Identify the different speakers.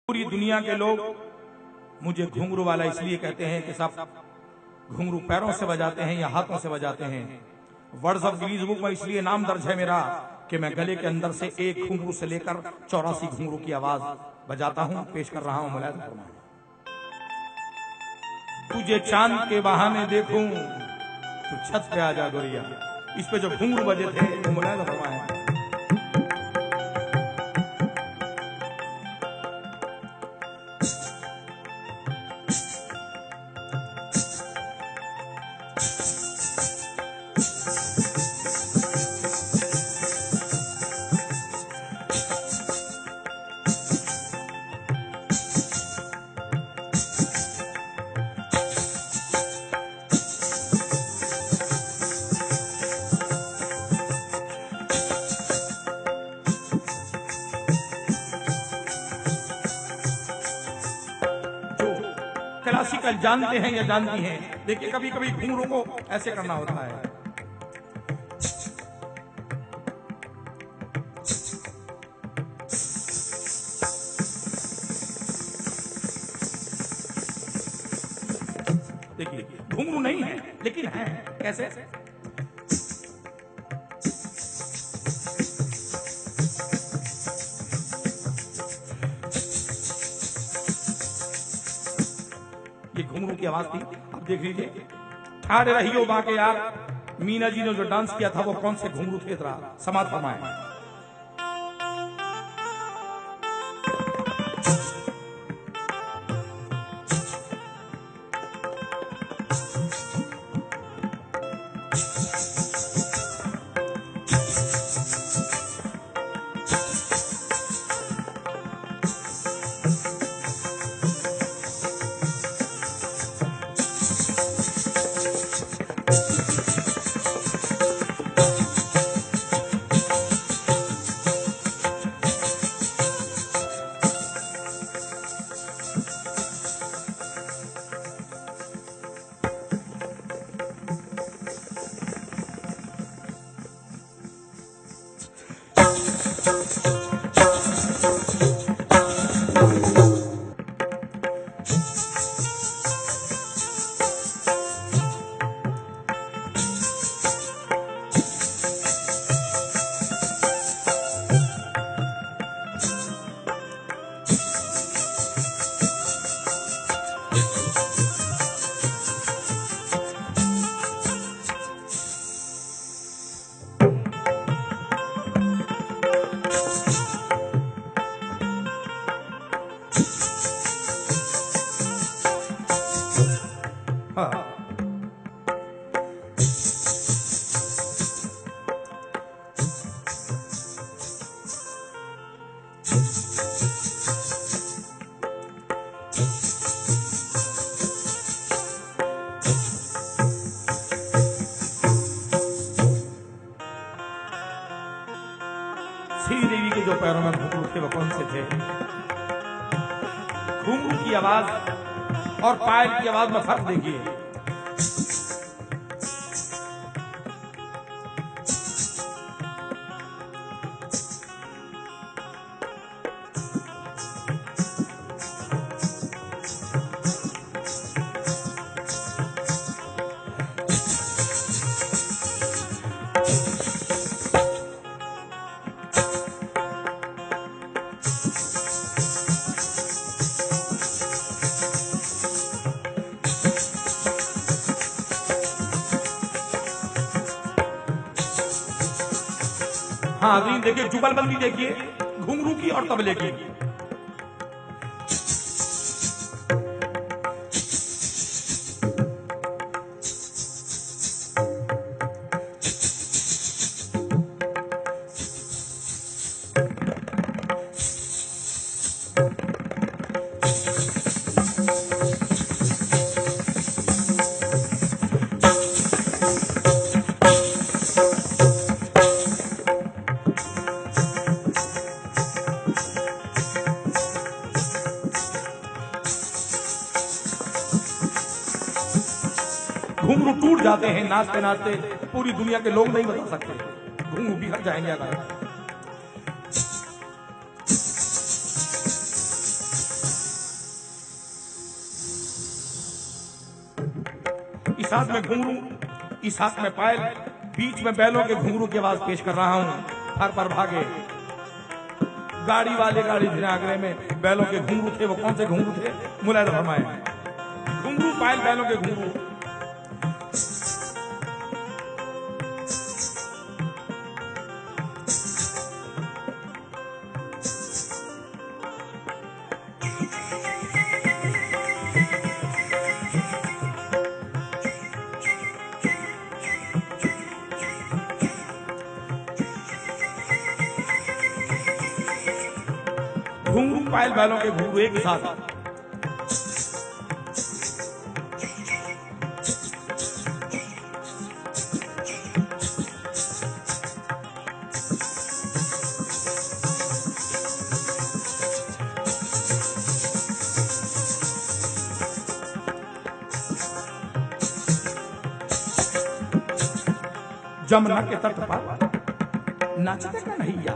Speaker 1: पूरी दुनिया के लोग मुझे घुंघरू वाला इसलिए कहते हैं कि सब घुंघरू पैरों से बजाते हैं या हाथों से बजाते हैं। वर्ड्स ऑफ गिनीज बुक में इसलिए नाम दर्ज है मेरा कि मैं गले के अंदर से एक घुंघरू से लेकर 84 घुंघरू की आवाज बजाता हूं। पेश कर रहा हूं मुलायम फरमाएं। तुझे चांद के बहाने देखूं तो छत पे आ जा गोरिया। इस पे जो घुंघरू बजे थे वो मुलायम फरमाएं। क्लासिकल जानते हैं या जानती हैं, देखिए कभी कभी घुंघरू को ऐसे करना होता है। देखिए घुंघरू नहीं है लेकिन है। कैसे? ये घुंघरू की आवाज थी। अब देख लीजिए, ठाड़े रहियो बाके यार। मीना जी ने जो डांस किया था वो कौन से घुंघरू थे? जरा समाज फरमाएं। श्रीदेवी के जो पैरों में घुंघरू थे वो कौन से थे? घुंघरू की आवाज और पायल की आवाज में फर्क देखिए। हाँ देखिए, जुगलबंदी देखिए घुंघरू की और तबले की। घुंघरू टूट जाते हैं नाचते नाचते। पूरी दुनिया के लोग नहीं बता सकते, घुंघरू बिखर जाएंगे अगर। इस हाथ में घुंघरू, इस हाथ में पायल, बीच में बैलों के घुंघरू की आवाज पेश कर रहा हूं। फर पर भागे गाड़ी वाले गाड़ी धीरे आगरे में बैलों के घुंघरू थे। वो कौन से घुंघरू थे? मुलायम फरमाए। घुंघरू पायल बैलों के घुंघरू। घुंघरू पायल बैलों के घुंघरू एक साथ। जमुना के तट पर नाचते कन्हैया,